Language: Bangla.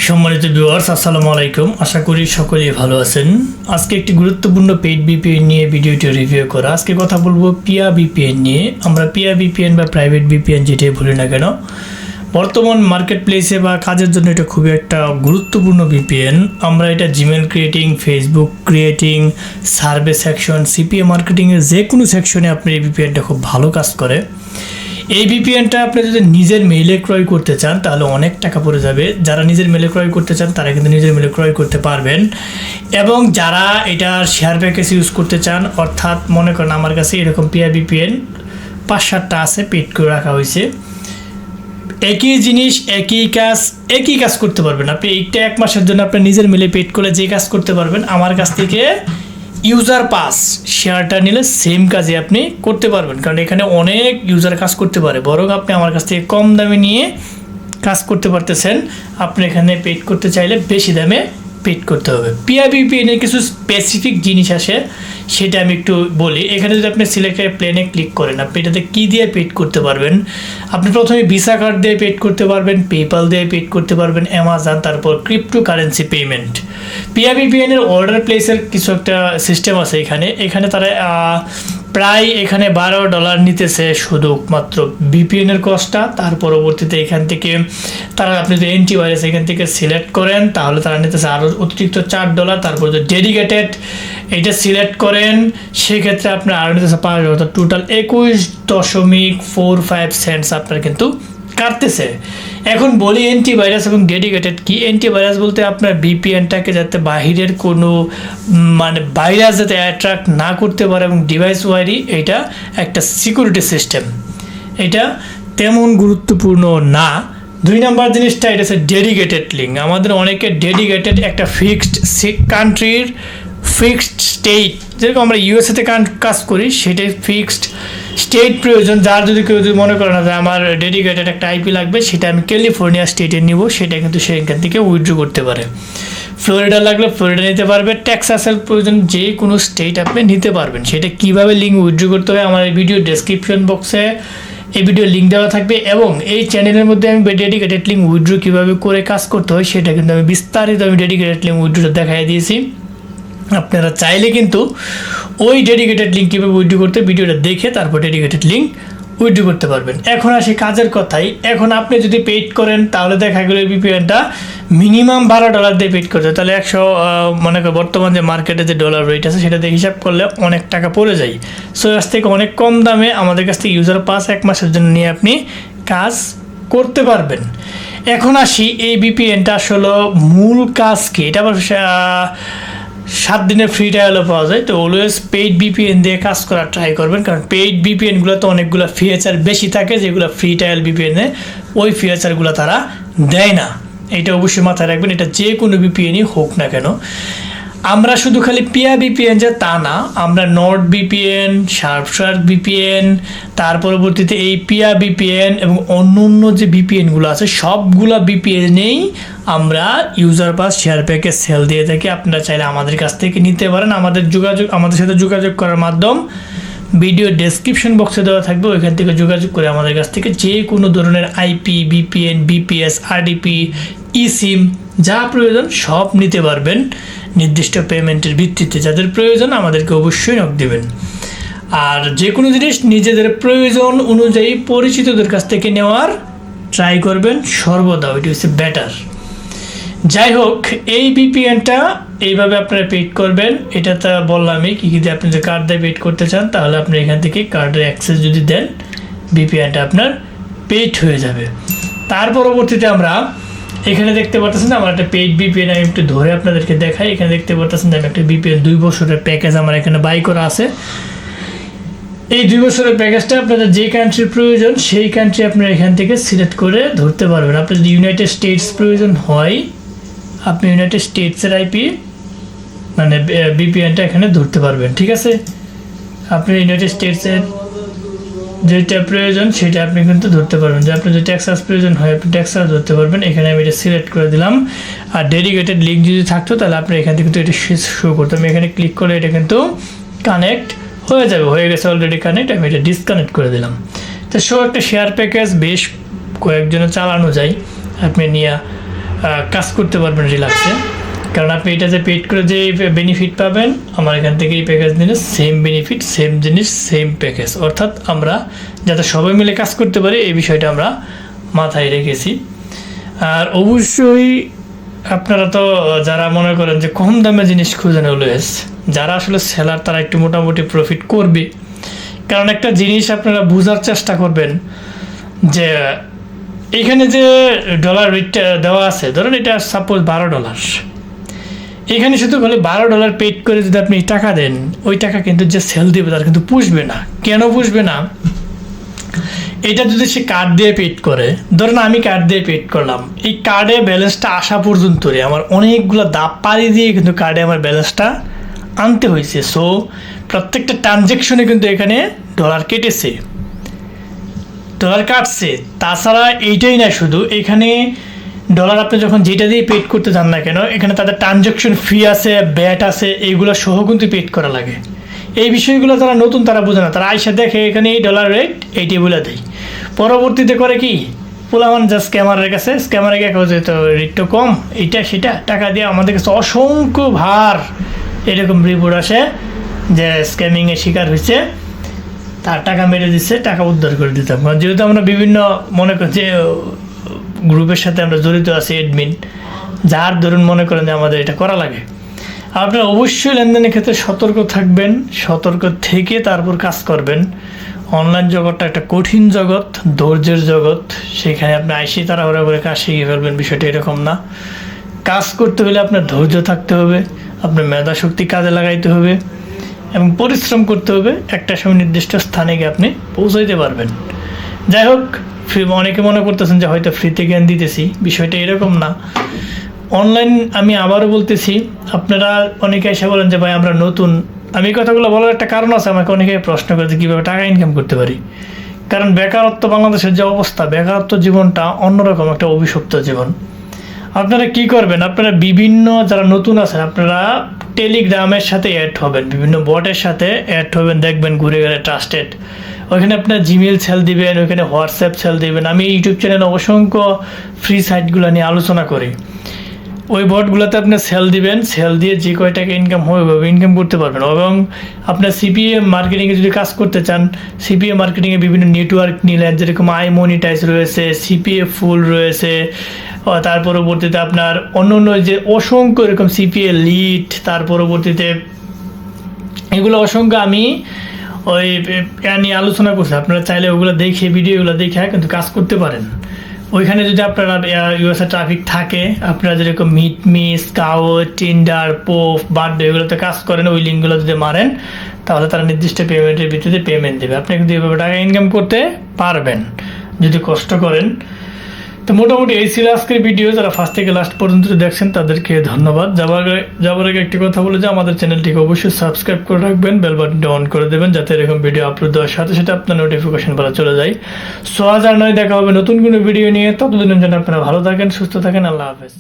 সম্মানিত ভিউয়ার্স, আসসালামু আলাইকুম। আশা করি সকলেই ভালো আছেন। আজকে একটি গুরুত্বপূর্ণ পেইড ভিপিএন নিয়ে ভিডিওটি রিভিউ করা। আজকে কথা বলবো পিয়া ভিপিএন নিয়ে। আমরা পিয়া ভিপিএন বা প্রাইভেট ভিপিএন যেটাই বলি না কেন, বর্তমান মার্কেট প্লেসে বা কাজের জন্য এটা খুবই একটা গুরুত্বপূর্ণ ভিপিএন। আমরা এটা Gmail creating, Facebook creating, survey section, CPA মার্কেটিংয়ের যে কোনো সেকশনে আপনি এই ভিপিএনটা খুব ভালো কাজ করে। এই ভিপিএনটা আপনি যদি নিজের মেইলে ক্রয় করতে চান তাহলে অনেক টাকা পড়ে যাবে। যারা নিজের মেইলে ক্রয় করতে চান তারা কিন্তু নিজের মেইলে ক্রয় করতে পারবেন, এবং যারা এটার শেয়ার প্যাকেজ ইউজ করতে চান, অর্থাৎ মনে করেন আমার কাছে এরকম পিয়া ভিপিএন 5-7টা আছে, পেড করে রাখা হয়েছে। একই জিনিস একই কাজ করতে পারবেন আপনি। এইটা 1 মাসের জন্য আপনি নিজের মেইলে পেড করে যে কাজ করতে পারবেন, আমার কাছ থেকে ইউজার পাস শেয়ারটা নিলে সেম কাজে আপনি করতে পারবেন, কারণ এখানে অনেক ইউজার কাজ করতে পারে। বরং আপনি আমার কাছ থেকে কম দামে নিয়ে কাজ করতে পারতেছেন। আপনি এখানে পেড করতে চাইলে বেশি দামে পেড করতে হবে। পিয়া ভিপিএনের কিছু স্পেসিফিক জিনিস আসে, সেটা আমি একটু বলি। এখানে যদি আপনি সিলেক্টেড প্লেনে ক্লিক করেন, আপনি এটাতে কী দিয়ে পেড করতে পারবেন। আপনি প্রথমে ভিসা কার্ড দিয়ে পেড করতে পারবেন, পেপাল দিয়ে পেড করতে পারবেন, অ্যামাজন, তারপর ক্রিপ্টো কারেন্সি পেমেন্ট। পিয়া ভিপিএনের অর্ডার প্লেসের কিছু একটা সিস্টেম আছে এখানে তারা প্রায় এখানে $12 নিতেছে শুধুমাত্র ভিপিএনের কস্টটা। তার পরবর্তীতে এখান থেকে তারা, আপনি যদি অ্যান্টিভাইরাস এখান থেকে সিলেক্ট করেন তাহলে তারা নিতেছে আরও অতিরিক্ত $4। তারপর যদি ডেডিকেটেড এইটা সিলেক্ট করেন সেক্ষেত্রে আপনার আরও নিতেছে $5, অর্থাৎ টোটাল 21.45 সেন্টস আপনার কিন্তু কাটতেছে। এখন বলি অ্যান্টিভাইরাস এবং ডেডিকেটেড কি। অ্যান্টিভাইরাস বলতে আপনার ভিপিএনটাকে যাতে বাহিরের কোনো ভাইরাস যাতে অ্যাট্রাক্ট না করতে পারে, এবং ডিভাইস ওয়ারি এটা একটা সিকিউরিটি সিস্টেম, এটা তেমন গুরুত্বপূর্ণ না। 2 নম্বর জিনিসটা এটা হচ্ছে ডেডিকেটেড লিঙ্ক। আমাদের অনেকে ডেডিকেটেড একটা ফিক্সড কান্ট্রির ফিক্সড স্টেট, যেরকম আমরা ইউএসএতে কাজ করি সেটাই ফিক্সড স্টেট প্রয়োজন। যার যদি কেউ যদি মনে করে না যে আমার ডেডিকেটেড একটা আইপি লাগবে, সেটা আমি ক্যালিফোর্নিয়া স্টেটে নিব, সেটা কিন্তু সেখান থেকে উইথড্র করতে পারে। ফ্লোরিডা লাগলে ফ্লোরিডা নিতে পারবে, টেক্সাসের প্রয়োজন যে কোনো স্টেট আপনি নিতে পারবেন। সেটা কীভাবে লিঙ্ক উইথড্র করতে হয় আমার এই ভিডিও ডেসক্রিপশন বক্সে এই ভিডিও লিঙ্ক দেওয়া থাকবে, এবং এই চ্যানেলের মধ্যে আমি ডেডিকেটেড লিঙ্ক উইথড্র কীভাবে করে কাজ করতে হয় সেটা কিন্তু আমি বিস্তারিত ডেডিকেটেড লিঙ্ক উইথড্রটা দেখাই দিয়েছি। আপনারা চাইলে কিন্তু ওই ডেডিকেটেড লিঙ্ক কীভাবে উইথড্র করতে ভিডিওটা দেখে তারপর ডেডিকেটেড লিঙ্ক উইথড্র করতে পারবেন। এখন আসি কাজের কথাই। এখন আপনি যদি পেইড করেন তাহলে দেখা গেলো ভিপিএনটা মিনিমাম $12 দিয়ে পেইড করতে, তাহলে 100 মনে করেন বর্তমান যে মার্কেটে যে ডলার রেট আছে সেটা দিয়ে হিসাব করলে অনেক টাকা পড়ে যায়। সো আজ থেকে অনেক কম দামে আমাদের কাছ থেকে ইউজার পাস 1 মাসের জন্য নিয়ে আপনি কাজ করতে পারবেন। এখন আসি এই ভিপিএনটা আসলে মূল কাজ কি। এটা আবার 7 দিনের ফ্রি ট্রায়ালও পাওয়া যায়। তো অলওয়েজ পেইড ভিপিএন দিয়ে কাজ করার ট্রাই করবেন, কারণ পেইড ভিপিএনগুলোতে অনেকগুলো ফিচার বেশি থাকে যেগুলো ফ্রি ট্রায়াল ভিপিএনে ওই ফিচারগুলো তারা দেয় না। এটা অবশ্যই মাথায় রাখবেন, এটা যে কোনো ভিপিএনই হোক না কেন। আমরা শুধু খালি পিয়া ভিপিএন যে তা না, আমরা নর্ড ভিপিএন, শার্প ভিপিএন, তার পরবর্তীতে এই পিয়া ভিপিএন এবং অন্য যে ভিপিএনগুলো আছে সবগুলো ভিপিএনেই আমরা user pass share package sell দিয়ে থাকি। আপনারা চাইলে আমাদের কাছ থেকে নিতে পারেন। আমাদের সাথে যোগাযোগ করার মাধ্যম ভিডিও ডেসক্রিপশন বক্সে দেওয়া থাকবে, ওইখান থেকে যোগাযোগ করে আমাদের কাছ থেকে যে কোনো ধরনের IP, VPN, BPS, RDP, eSIM যা প্রয়োজন সব নিতে পারবেন নির্দিষ্ট পেমেন্টের ভিত্তিতে। যাদের প্রয়োজন আমাদেরকে অবশ্যই নক দেবেন। আর যে কোনো জিনিস নিজেদের প্রয়োজন অনুযায়ী পরিচিতদের কাছ থেকে নেওয়ার ট্রাই করবেন সর্বদা, ওইটি হচ্ছে বেটার। যাই হোক, এই ভিপিএনটা এইভাবে আপনারা পেড করবেন। এটা তো বললামই কী দিয়ে আপনি যদি কার্ড দিয়ে পেড করতে চান তাহলে আপনি এখান থেকে কার্ডের অ্যাক্সেস যদি দেন ভিপিএনটা আপনার পেড হয়ে যাবে। তার পরবর্তীতে আমরা এখানে দেখতে পাচ্ছেন আমার একটা পেইড ভিপিএন, আমি একটু ধরে আপনাদেরকে দেখাই। এখানে দেখতে পাচ্ছেন আমি একটা ভিপিএন 2 বছরের প্যাকেজ আমার এখানে বাই করা আছে। এই 2 বছরের প্যাকেজটা আপনাদের যে কান্ট্রির প্রয়োজন সেই কান্ট্রি আপনারা এখান থেকে সিলেক্ট করে ধরতে পারবেন। আপনার যদি ইউনাইটেড স্টেটস প্রয়োজন হয় আপনি ইউনাইটেড স্টেটসের আইপি ভিপিএনটা এখানে ধরতে পারবেন, ঠিক আছে। আপনি ইউনাইটেড স্টেটসের যেটা প্রয়োজন সেটা আপনি কিন্তু ধরতে পারবেন। যে আপনার যদি টেক্সাস প্রয়োজন হয় আপনি টেক্সাস ধরতে পারবেন। এখানে আমি এটা সিলেক্ট করে দিলাম। আর ডেডিকেটেড লিঙ্ক যদি থাকতো তাহলে আপনি এখান থেকে কিন্তু এটা শো করতাম। এখানে ক্লিক করে এটা কিন্তু কানেক্ট হয়ে যাবে, হয়ে গেছে অলরেডি কানেক্ট। আমি এটা ডিসকানেক্ট করে দিলাম। তো একটা শেয়ার প্যাকেজ বেশ কয়েকজনে চালানো যায়, আপনি নিয়ে কাজ করতে পারবেন রিল্যাক্সে। কারণ আপনি এটা যে পেড করে যে বেনিফিট পাবেন, আমার এখান থেকে এই প্যাকেজ নিলে সেম বেনিফিট, সেম জিনিস, সেম প্যাকেজ। অর্থাৎ আমরা যাতে সবাই মিলে কাজ করতে পারি এই বিষয়টা আমরা মাথায় রেখেছি। আর অবশ্যই আপনারা তো যারা মনে করেন যে কম দামে জিনিস খুঁজেন, অলওয়েজ যারা আসলে সেলার তারা একটু মোটামুটি প্রফিট করবে। কারণ একটা জিনিস আপনারা বোঝার চেষ্টা করবেন যে এখানে যে ডলার রেটটা দেওয়া আছে, ধরেন এটা সাপোজ $12, এখানে শুধু বলে $12 পেড করে যদি আপনি টাকা দেন, ওই টাকা কিন্তু যে সেল দেবে তার কিন্তু পুষবে না। কেন পুষবে না? এটা যদি সে কার্ড দিয়ে পেড করে, ধরেন আমি কার্ড দিয়ে পেড করলাম, এই কার্ডে ব্যালেন্সটা আসা পর্যন্তই আমার অনেকগুলো দাপ পাড়ি দিয়ে কিন্তু কার্ডে আমার ব্যালেন্সটা আনতে হয়েছে। সো প্রত্যেকটা ট্রানজ্যাকশনে কিন্তু এখানে ডলার কেটেছে, ডলার কাটছে। তাছাড়া এইটাই না, শুধু এখানে ডলার আপনি যখন যেটা দিয়ে পেড করতে চান না কেন, এখানে তাদের ট্রানজ্যাকশন ফি আছে, ব্যাট আছে, এইগুলো সহ কিন্তু পেড করা লাগে। এই বিষয়গুলো যারা নতুন তারা বোঝে না, তারা আইসা দেখে এখানে এই ডলার রেট এইটি বলে দেয়। পরবর্তীতে করে কি, পোলামান যা স্ক্যামারের কাছে, স্ক্যামারের কাছে তো রেটটা কম, এইটা সেটা টাকা দিয়ে আমাদের কাছে অসংখ্য ভার এরকম রিপোর্ট আসে যে স্ক্যামিংয়ের শিকার হয়েছে, তার টাকা মেরে দিচ্ছে, টাকা উদ্ধার করে দিতাম। যেহেতু আমরা বিভিন্ন মনে করি যে গ্রুপের সাথে আমরা জড়িত আছি, অ্যাডমিন, যার ধরুন মনে করেন যে আমাদের এটা করা লাগে। আপনারা অবশ্যই লেনদেনের ক্ষেত্রে সতর্ক থাকবেন, সতর্ক থেকে তারপর কাজ করবেন। অনলাইন জগৎটা একটা কঠিন জগৎ, ধৈর্যের জগৎ। সেখানে আপনি আইসি তাড়াহুড়া করে কাজ শিখে ফেলবেন, বিষয়টা এরকম না। কাজ করতে হলে আপনার ধৈর্য থাকতে হবে, আপনার মেধা শক্তি কাজে লাগাইতে হবে এবং পরিশ্রম করতে হবে। একটা সময় নির্দিষ্ট স্থানে গিয়ে আপনি পৌঁছাইতে পারবেন। যাই হোক, অনেকে মনে করতেছেন যে হয়তো ফ্রিতে জ্ঞান দিতেছি, বিষয়টা এরকম না। অনলাইন, আমি আবারও বলতেছি, আপনারা অনেকে এসে বলেন যে ভাই আমরা নতুন। আমি এই কথাগুলো বলার একটা কারণ আছে, আমাকে অনেকে প্রশ্ন করে যে কীভাবে টাকা ইনকাম করতে পারি। কারণ বেকারত্ব, বাংলাদেশের যে অবস্থা, বেকারত্ব জীবনটা অন্যরকম একটা অভিশপ্ত জীবন। আপনারা কি করবেন, আপনারা বিভিন্ন যারা নতুন আছেন আপনারা টেলিগ্রামের সাথে অ্যাড হবেন, বিভিন্ন বটের সাথে অ্যাড হবেন, দেখবেন ঘুরে গেলে ট্রাস্টেড। ওইখানে আপনার জিমেল সেল দিবেন, ওইখানে হোয়াটসঅ্যাপ সেল দিবেন। আমি ইউটিউব চ্যানেলে অসংখ্য ফ্রি সাইটগুলো নিয়ে আলোচনা করি। ওই বটগুলোতে আপনি সেল দিবেন, সেল দিয়ে যে কয় টাকা ইনকাম হবে ইনকাম করতে পারবেন। এবং আপনার সিপিএ মার্কেটিংয়ে যদি কাজ করতে চান, সিপিএ মার্কেটিংয়ে বিভিন্ন নেটওয়ার্ক নিলেন, যেরকম আই মনিটাইজ রয়েছে, সিপিএ ফুল রয়েছে, তার পরবর্তীতে আপনার অন্য অন্য যে অসংখ্য এরকম সিপিএ লিড, তার পরবর্তীতে এগুলো অসংখ্য আমি ওই নিয়ে আলোচনা করছি। আপনারা চাইলে ওগুলো দেখে, ভিডিওগুলো দেখে কিন্তু কাজ করতে পারেন। ওইখানে যদি আপনারা ইউএসএ ট্রাফিক থাকে, আপনারা যেরকম মিটমি, স্কাউট, টিন্ডার, পোফ, বার্থডে এগুলোতে কাজ করেন, ওই লিঙ্কগুলো যদি মারেন তাহলে তারা নির্দিষ্ট পেমেন্টের ভিত্তিতে পেমেন্ট দেবে। আপনি কিন্তু এইভাবে টাকা ইনকাম করতে পারবেন যদি কষ্ট করেন। তো মোটামুটি এই ছিল আজকের ভিডিও। যারা ফার্স্ট থেকে লাস্ট পর্যন্ত দেখছেন তাদেরকে ধন্যবাদ। যাবার আগে একটি কথা বলে যে আমাদের চ্যানেলটিকে অবশ্যই সাবস্ক্রাইব করে রাখবেন, বেল বাটনটা অন করে দেবেন যাতে এরকম ভিডিও আপলোড দেওয়ার সাথে সাথে আপনার নোটিফিকেশন বলা চলে যায়। 6009 দেখা হবে নতুন কোনো ভিডিও নিয়ে। ততদিনের জন্য আপনারা ভালো থাকেন, সুস্থ থাকেন। আল্লাহ হাফেজ।